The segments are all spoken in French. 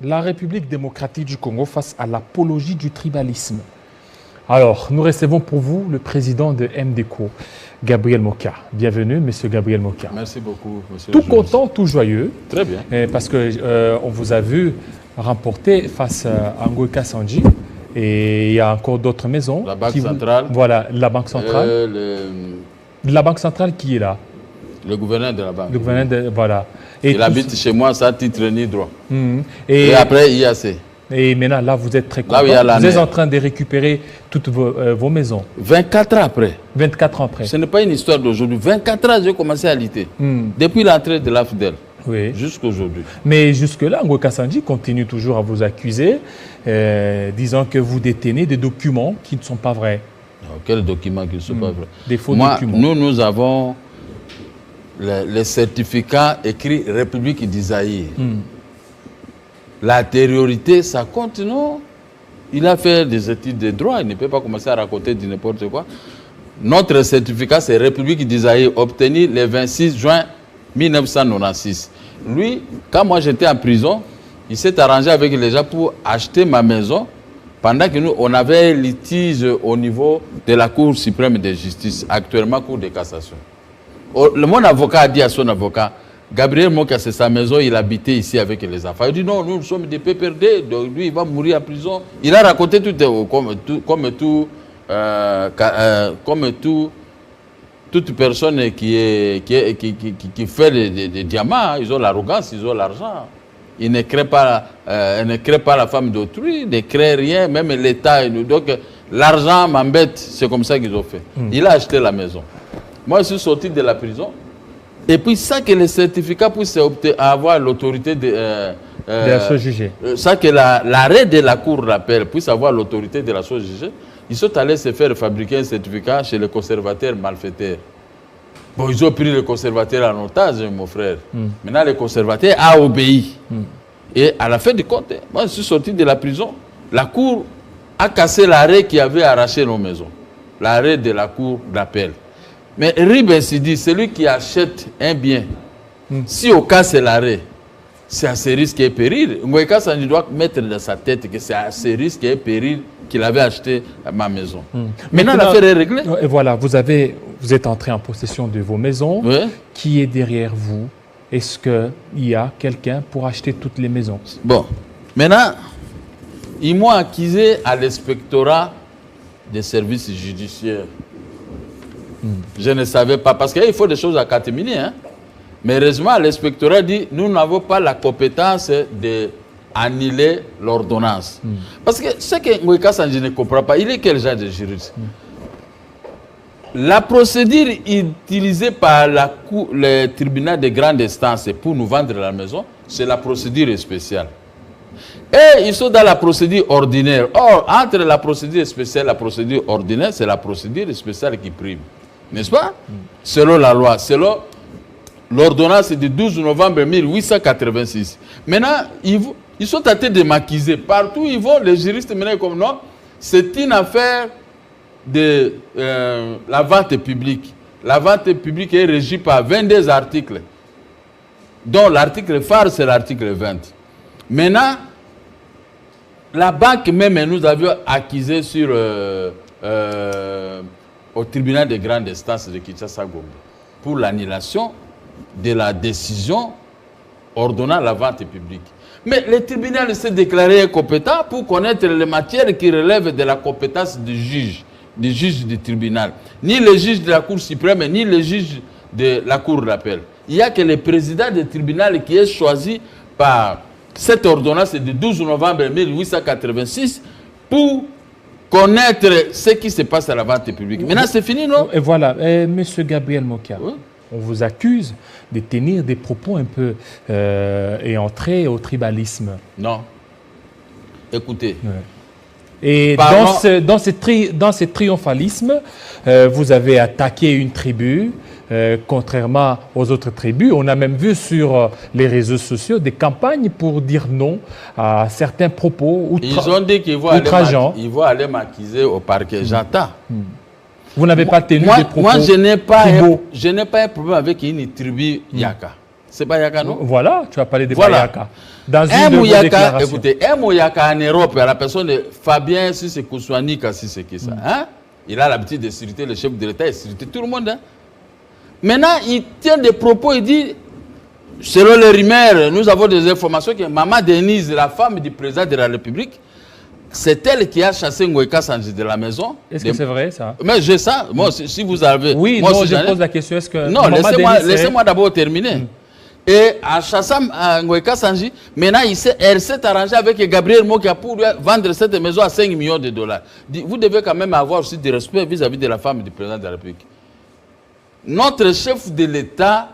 La République démocratique du Congo face à l'apologie du tribalisme. Alors, nous recevons pour vous le président de MDECO, Gabriel Moka. Bienvenue, monsieur Gabriel Moka. Merci beaucoup, monsieur. Tout content, tout joyeux. Très bien. Parce qu'on vous a vu remporter face à Ngoï Kassanji. Et il y a encore d'autres maisons. La Banque centrale. Voilà, la Banque centrale. La Banque centrale qui est là? Le gouverneur de la banque. Le gouverneur de, voilà. Et il habite chez moi sans titre ni droit. Et après, IAC. Et maintenant, là, vous êtes très content. Vous êtes en train de récupérer toutes vos maisons. 24 ans après. 24 ans après. Ce n'est pas une histoire d'aujourd'hui. 24 ans, j'ai commencé à lutter. Depuis l'entrée de l'AFDEL. Oui. Jusqu'à aujourd'hui. Mais jusque-là, Ngoï Kassanji continue toujours à vous accuser, disant que vous détenez des documents qui ne sont pas vrais. Quels documents qui ne sont pas vrais? Des faux documents. Nous avons les certificats écrits République d'Isaïe. L'antériorité, ça compte, non? Il a fait des études de droit, il ne peut pas commencer à raconter du n'importe quoi. Notre certificat, c'est République d'Isaïe, obtenu le 26 juin 1996. Lui, quand moi j'étais en prison, il s'est arrangé avec les gens pour acheter ma maison pendant que nous, on avait un litige au niveau de la Cour suprême de justice, actuellement Cour de cassation. Mon avocat a dit à son avocat, Gabriel Moka, c'est sa maison, il habitait ici avec les enfants. Il dit non, nous sommes des PPRD, donc lui il va mourir en prison. Il a raconté tout, toute personne qui fait des diamants, ils ont l'arrogance, ils ont l'argent. Ils ne créent pas, la femme d'autrui, ils ne créent rien, même l'État. Donc l'argent m'embête, c'est comme ça qu'ils ont fait. Il a acheté la maison. Moi, je suis sorti de la prison. Et puis, ça que les certificats puissent avoir l'autorité de la chose jugée. Ça que l'arrêt de la cour d'appel puisse avoir l'autorité de la chose jugée, ils sont allés se faire fabriquer un certificat chez les conservateurs malfaiteurs. Bon, ils ont pris le conservateur en otage, mon frère. Maintenant, le conservateur a obéi. Et à la fin du compte, moi, je suis sorti de la prison. La cour a cassé l'arrêt qui avait arraché nos maisons. L'arrêt de la cour d'appel. Mais Ribben s'est dit, celui qui achète un bien, si au cas c'est l'arrêt, c'est à ses risques et périls. Ngoï Kassanji doit mettre dans sa tête que c'est à ses risques et périls qu'il avait acheté ma maison. Maintenant, l'affaire est réglée. Et voilà, vous êtes entré en possession de vos maisons. Oui. Qui est derrière vous? Est-ce qu'il y a quelqu'un pour acheter toutes les maisons? Bon, maintenant, ils m'ont accusé à l'inspectorat des services judiciaires. Je ne savais pas, parce qu'il faut des choses à catéminer. Mais heureusement, l'inspectorat dit, nous n'avons pas la compétence d'annuler l'ordonnance. Parce que ce que Ngoï Kassanji ne comprend pas, il est quel genre de juriste? La procédure utilisée par le tribunal de grande instance pour nous vendre la maison, c'est la procédure spéciale. Et ils sont dans la procédure ordinaire. Or, entre la procédure spéciale et la procédure ordinaire, c'est la procédure spéciale qui prime. N'est-ce pas? Selon la loi, selon l'ordonnance du 12 novembre 1886. Maintenant, ils sont tentés de m'accuser. Partout où ils vont, les juristes me disent comme non, c'est une affaire de la vente publique. La vente publique est régie par 22 articles, dont l'article phare, c'est l'article 20. Maintenant, la banque même, nous avions accusé sur au tribunal de grande instance de Kinshasa-Gombe pour l'annulation de la décision ordonnant la vente publique. Mais le tribunal s'est déclaré incompétent pour connaître les matières qui relèvent de la compétence du juge du tribunal. Ni le juge de la Cour suprême, ni le juge de la Cour d'appel. Il n'y a que le président du tribunal qui est choisi par cette ordonnance du 12 novembre 1886 pour connaître ce qui se passe à la vente publique. Maintenant, c'est fini, non? Et voilà, monsieur Gabriel Moka, on vous accuse de tenir des propos un peu et entrer au tribalisme. Non. Écoutez. Et dans ce triomphalisme, vous avez attaqué une tribu, contrairement aux autres tribus. On a même vu sur les réseaux sociaux des campagnes pour dire non à certains propos Ils ont dit qu'ils vont aller m'accuser au parquet. J'attends. Vous n'avez pas tenu des propos moi, je n'ai pas un problème avec une tribu Yaka. C'est Bayaka, non? Voilà, tu as parlé de Voilà. Bayaka. Dans Un une de vos Mouyaka, déclarations. écoutez, un Mouyaka en Europe, à la personne de Fabien Sissé Koussouani, hein? Il a l'habitude de citer le chef de l'État et citer tout le monde. Hein? Maintenant, il tient des propos, il dit, selon les rumeurs, nous avons des informations que Maman Denise, la femme du président de la République, c'est elle qui a chassé Ngoïka Sanji de la maison. Est-ce que c'est vrai, ça? Mais j'ai ça. Moi, si vous avez... Oui, moi, non, si je pose la question. Est-ce que... Non, laissez-moi d'abord terminer. Et en chassant Ngoïka Sanji, maintenant, elle s'est arrangée avec Gabriel Mokia pour lui vendre cette maison à 5 millions de dollars. Vous devez quand même avoir aussi du respect vis-à-vis de la femme du président de la République. Notre chef de l'État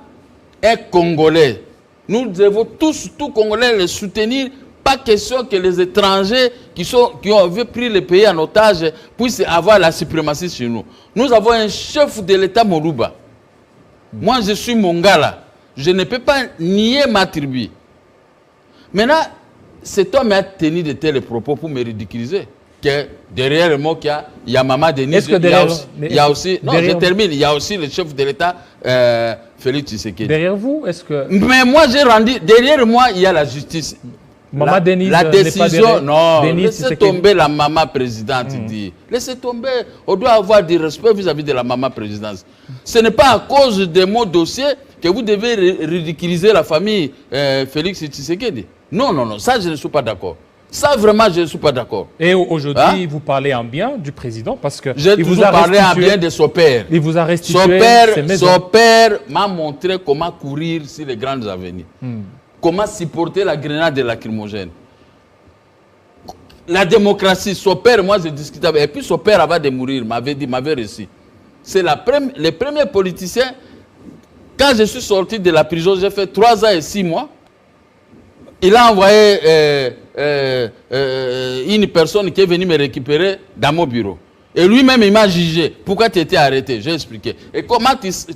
est congolais. Nous devons tous Congolais le soutenir. Pas question que les étrangers qui ont pris le pays en otage puissent avoir la suprématie chez nous. Nous avons un chef de l'État Moluba. Moi, je suis Mongala. Je ne peux pas nier ma tribu. Maintenant, cet homme a tenu de tels propos pour me ridiculiser. Que derrière moi, il y a Maman Denise. Il y a aussi, non, je termine. Il y a aussi le chef de l'État, Félix Tshisekedi. Derrière vous, est-ce que... Mais moi, j'ai rendu... Derrière moi, il y a la justice. Maman Denise, la décision, non, Denise, laissez tomber la maman présidente, dit. Laissez tomber. On doit avoir du respect vis-à-vis de la maman présidente. Ce n'est pas à cause de mon dossier que vous devez ridiculiser la famille Félix Tshisekedi. Non, non, non, ça je ne suis pas d'accord. Ça vraiment je ne suis pas d'accord. Et aujourd'hui, vous parlez en bien du président parce que... J'ai toujours parlé en bien de son père. Il vous a restitué son père m'a montré comment courir sur les grandes avenirs. Comment supporter la grenade de lacrymogène. La démocratie, son père, moi je discutais avec... Et puis son père avant de mourir m'avait reçu. C'est le premier politicien. Quand je suis sorti de la prison, j'ai fait 3 ans et 6 mois. Il a envoyé une personne qui est venue me récupérer dans mon bureau. Et lui-même, il m'a jugé. Pourquoi tu étais arrêté? J'ai expliqué. Et comment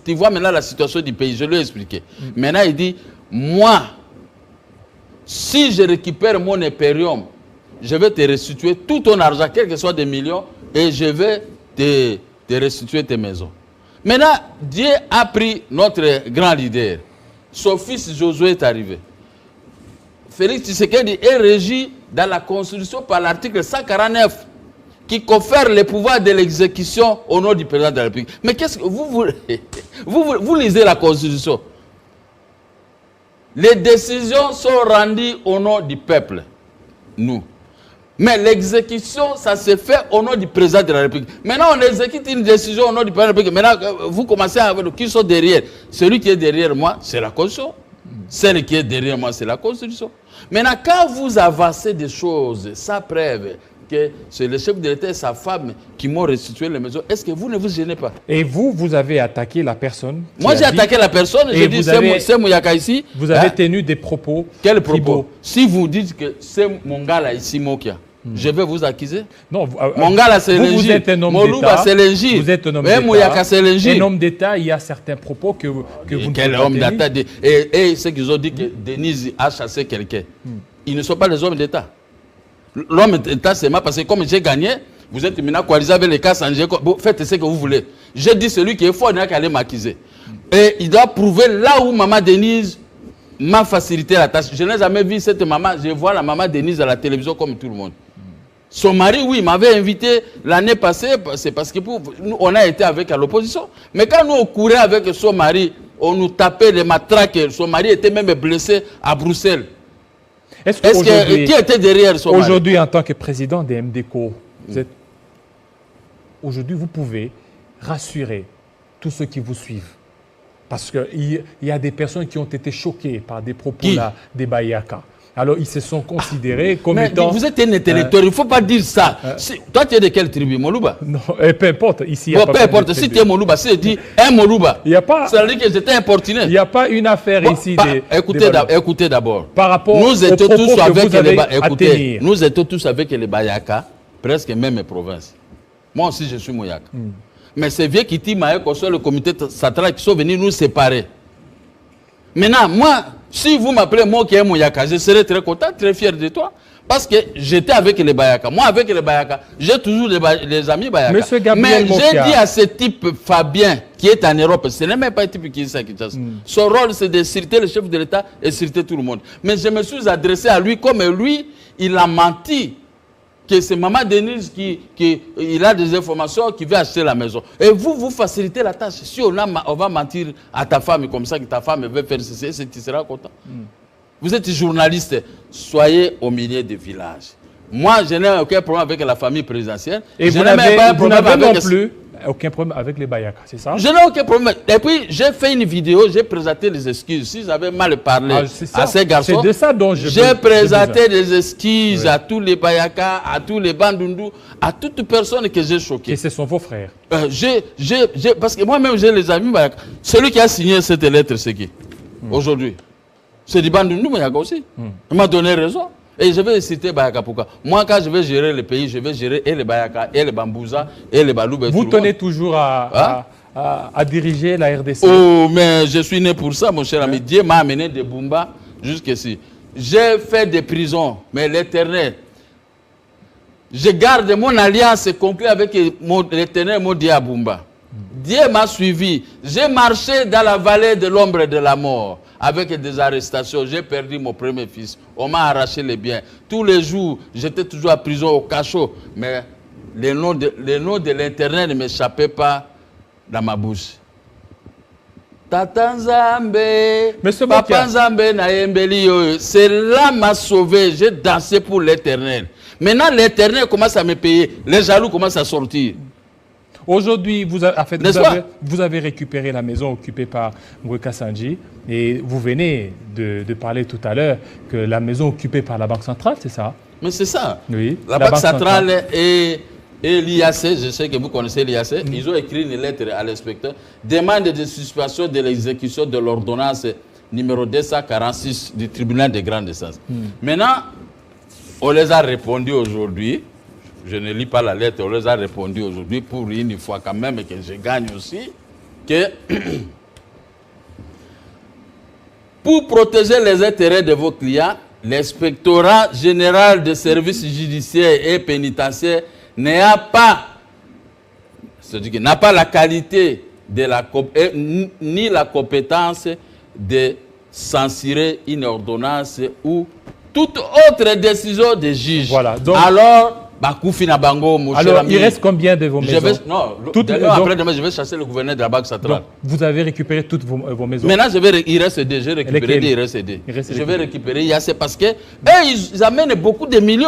tu vois maintenant la situation du pays? Je lui ai expliqué. Maintenant, il dit, moi, si je récupère mon impérium, je vais te restituer tout ton argent, quel que soit des millions, et je vais te restituer tes maisons. Maintenant, Dieu a pris notre grand leader. Son fils Josué est arrivé. Félix Tshisekedi est régi dans la Constitution par l'article 149 qui confère le pouvoir de l'exécution au nom du président de la République. Mais qu'est-ce que vous lisez la Constitution? Les décisions sont rendues au nom du peuple, nous. Mais l'exécution, ça se fait au nom du président de la République. Maintenant, on exécute une décision au nom du président de la République. Maintenant, vous commencez à voir qui sont derrière. Celui qui est derrière moi, c'est la Constitution. Celle qui est derrière moi, c'est la Constitution. Maintenant, quand vous avancez des choses, ça preuve que c'est le chef de l'État et sa femme qui m'ont restitué les maisons, est-ce que vous ne vous gênez pas? Et vous avez attaqué la personne? Moi, j'ai attaqué la personne, j'ai dit c'est Mouyaka ici. Vous avez tenu des propos. Quels propos? Si vous dites que c'est mon gars là ici, Mokia, je vais vous accuser? Non, mon gars là, c'est l'injure. Vous êtes un homme d'État. C'est l'injure. Vous êtes un homme d'État. Mouyaka, c'est l'injure. Un homme d'État, il y a certains propos que vous ne pouvez pas tenir. Quel homme d'État? Et ceux qui ont dit que Denise a chassé quelqu'un, ils ne sont pas les hommes d'État. L'homme d'État, c'est moi, parce que comme j'ai gagné, vous êtes maintenant coalisé avec les cas Sanjé, faites ce que vous voulez. J'ai dit celui qui est fort, il n'y a qu'à aller m'accuser. Et il doit prouver là où Maman Denise m'a facilité la tâche. Je n'ai jamais vu cette maman, je vois la Maman Denise à la télévision comme tout le monde. Son mari, oui, m'avait invité l'année passée, c'est parce que nous, on a été avec à l'opposition. Mais quand nous on courait avec son mari, on nous tapait les matraques, son mari était même blessé à Bruxelles. Qui était derrière son mari? Aujourd'hui, en tant que président des MDCO, aujourd'hui, vous pouvez rassurer tous ceux qui vous suivent. Parce qu'il y a des personnes qui ont été choquées par des propos là, des Bayaka. Alors, ils se sont considérés comme étant... Vous êtes un intellectuel, il ne faut pas dire ça. Toi, tu es de quelle tribu, Moluba? Non, peu importe. Ici, peu importe, si tu es Moluba, si tu dis un Moluba, ça veut dire que j'étais importuné. Il n'y a pas une affaire ici. Écoutez d'abord. Par rapport nous étions tous avec nous étions tous avec les Bayaka, presque même province. Moi aussi, je suis Mouyaka. Mais c'est vieux qui dit sur le comité central qui sont venus nous séparer. Maintenant, moi, si vous m'appelez moi qui est Mouyaka, je serai très content, très fier de toi. Parce que j'étais avec les Bayaka. Moi, avec les Bayaka, j'ai toujours les amis Bayaka. Monsieur Gabriel Mais j'ai dit à ce type Fabien, qui est en Europe, ce n'est même pas un type qui est à Kinshasa. Son rôle, c'est de citer le chef de l'État et citer tout le monde. Mais je me suis adressé à lui, comme lui, il a menti. Que c'est Maman Denise il a des informations, qui veut acheter la maison. Et vous facilitez la tâche. Si on va mentir à ta femme comme ça, que ta femme veut faire ceci, tu seras content. Vous êtes journaliste, soyez au milieu des villages. Moi, je n'ai aucun problème avec la famille présidentielle. Et vous n'avez non plus aucun problème avec les Bayaka, c'est ça? Je n'ai aucun problème. Et puis, j'ai fait une vidéo, j'ai présenté des excuses. Si j'avais mal parlé à ces garçons, c'est de ça dont j'ai présenté des excuses à tous les Bayaka, à tous les Bandundu, à toute personne que j'ai choquée. Et ce sont vos frères. Parce que moi-même, j'ai les amis Bayaka. Celui qui a signé cette lettre, c'est qui? Aujourd'hui. C'est du Bandundu Bayaka aussi. Il m'a donné raison. Et je vais citer Bayaka pourquoi. Moi, quand je vais gérer le pays, je vais gérer et les Bayaka, et les Bambouza, et les Baloubé. Vous tenez toujours à diriger la RDC? Oh, mais je suis né pour ça, mon cher ami. Dieu m'a amené de Bumba jusqu'ici. J'ai fait des prisons, mais l'Éternel. Je garde mon alliance complète avec l'Éternel, mon Dieu à Bumba. Dieu m'a suivi. J'ai marché dans la vallée de l'ombre et de la mort. Avec des arrestations, j'ai perdu mon premier fils. On m'a arraché les biens. Tous les jours, j'étais toujours en prison au cachot. Mais les noms de l'Internet ne m'échappaient pas dans ma bouche. Tata Nzambe, Papa Nzambe na yembeli yo. Cela m'a sauvé. J'ai dansé pour l'Éternel. Maintenant, l'Éternel commence à me payer. Les jaloux commencent à sortir. Aujourd'hui, vous avez récupéré la maison occupée par Ngweka Sandji et vous venez de parler tout à l'heure que la maison occupée par la Banque centrale, c'est ça? Mais c'est ça. Oui. La Banque centrale et l'IAC, je sais que vous connaissez l'IAC, ils ont écrit une lettre à l'inspecteur, demande de suspension de l'exécution de l'ordonnance numéro 246 du tribunal de grande instance. Maintenant, on les a répondu aujourd'hui. Je ne lis pas la lettre, on les a répondu aujourd'hui pour une fois quand même que je gagne aussi, que pour protéger les intérêts de vos clients, l'inspectorat général des services judiciaires et pénitentiaires n'a pas la qualité de ni la compétence de censurer une ordonnance ou toute autre décision des juges. Voilà, donc, alors, il reste combien de vos maisons? Après demain, je vais chasser le gouverneur de la Banque centrale. Donc, vous avez récupéré toutes vos maisons? Maintenant, il reste deux. J'ai récupéré des RSD. Je vais récupérer. C'est parce que ils amènent beaucoup de millions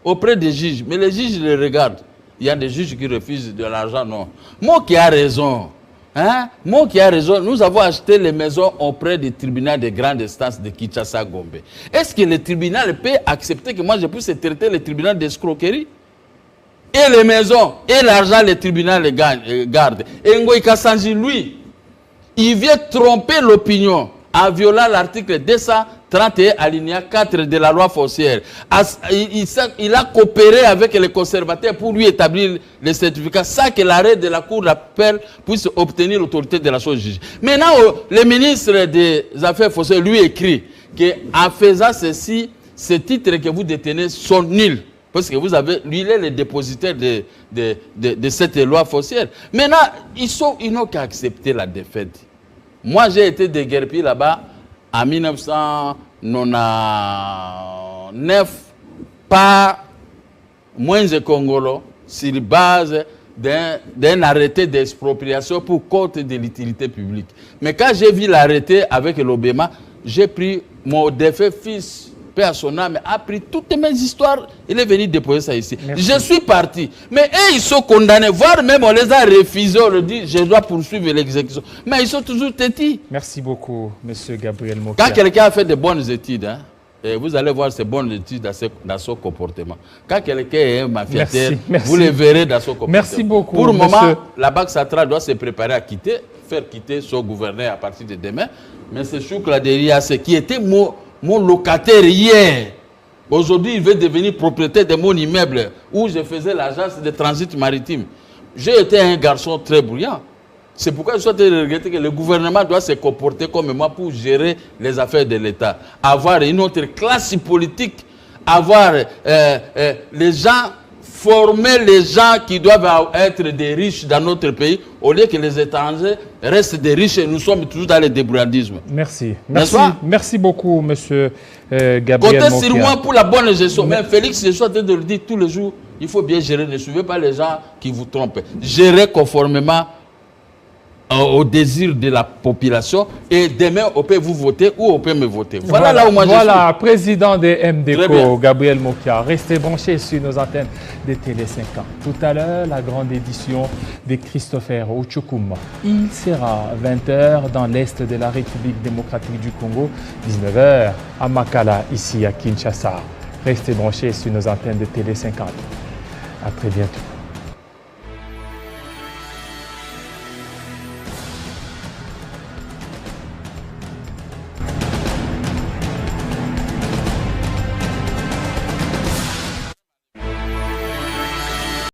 auprès des juges. Mais les juges les regardent. Il y a des juges qui refusent de l'argent. Non. Moi qui a raison. Moi qui a raison, nous avons acheté les maisons auprès du tribunal de grande instance de Kinshasa-Gombe. Est-ce que le tribunal peut accepter que moi je puisse traiter le tribunal d'escroquerie? Et les maisons, et l'argent, le tribunal les garde. Et Ngweka Sandji, lui, il vient tromper l'opinion en violant l'article 231 alinéa 4 de la loi foncière. Il a coopéré avec les conservateurs pour lui établir les certificats sans que l'arrêt de la Cour d'appel puisse obtenir l'autorité de la chose jugée. Maintenant, le ministre des Affaires foncières lui écrit qu'en faisant ceci, ces titres que vous détenez sont nuls. Parce que vous avez, lui, il est le dépositaire de cette loi foncière. Maintenant, ils n'ont qu'à accepter la défaite. Moi, j'ai été déguerpi là-bas en 1999 par Moïse Congolo sur base d'un arrêté d'expropriation pour compte de l'utilité publique. Mais quand j'ai vu l'arrêté avec l'Obema, j'ai pris mon défunt fils, père à son âme, a pris toutes mes histoires, il est venu déposer ça ici. Merci. Je suis parti. Mais eux, ils sont condamnés, voire même on les a refusés, on leur dit, je dois poursuivre l'exécution. Mais ils sont toujours têtis. Merci beaucoup, M. Gabriel Mokia. Quand quelqu'un a fait de bonnes études, et vous allez voir ces bonnes études dans son comportement. Quand quelqu'un est un mafiataire, vous le verrez dans son comportement. Merci beaucoup. Pour le moment, la Banque centrale doit se préparer à quitter, faire quitter son gouverneur à partir de demain. Mais c'est Choukla Deria, qui était mon locataire hier. Aujourd'hui, il veut devenir propriétaire de mon immeuble où je faisais l'agence de transit maritime. J'ai été un garçon très brillant. C'est pourquoi je souhaite regretter que le gouvernement doit se comporter comme moi pour gérer les affaires de l'État. Avoir une autre classe politique avoir les gens, former les gens qui doivent être des riches dans notre pays, au lieu que les étrangers restent des riches et nous sommes toujours dans le débrouillardisme. Merci. Merci beaucoup, monsieur Gabriel Comptez Mokia. sur moi pour la bonne gestion. Mais Félix, je suis en train de le dire tous les jours, il faut bien gérer. Ne suivez pas les gens qui vous trompent. Gérez conformément au désir de la population et demain on peut vous voter ou on peut me voter. Voilà là où moi je suis. Voilà, président de MDECO, Gabriel Mokia. Restez branchés sur nos antennes de Télé 5 ans. Tout à l'heure, la grande édition de Christopher Ochokoum. Il sera 20h dans l'est de la République démocratique du Congo, 19h à Makala, ici à Kinshasa. Restez branchés sur nos antennes de Télé 50. À très bientôt.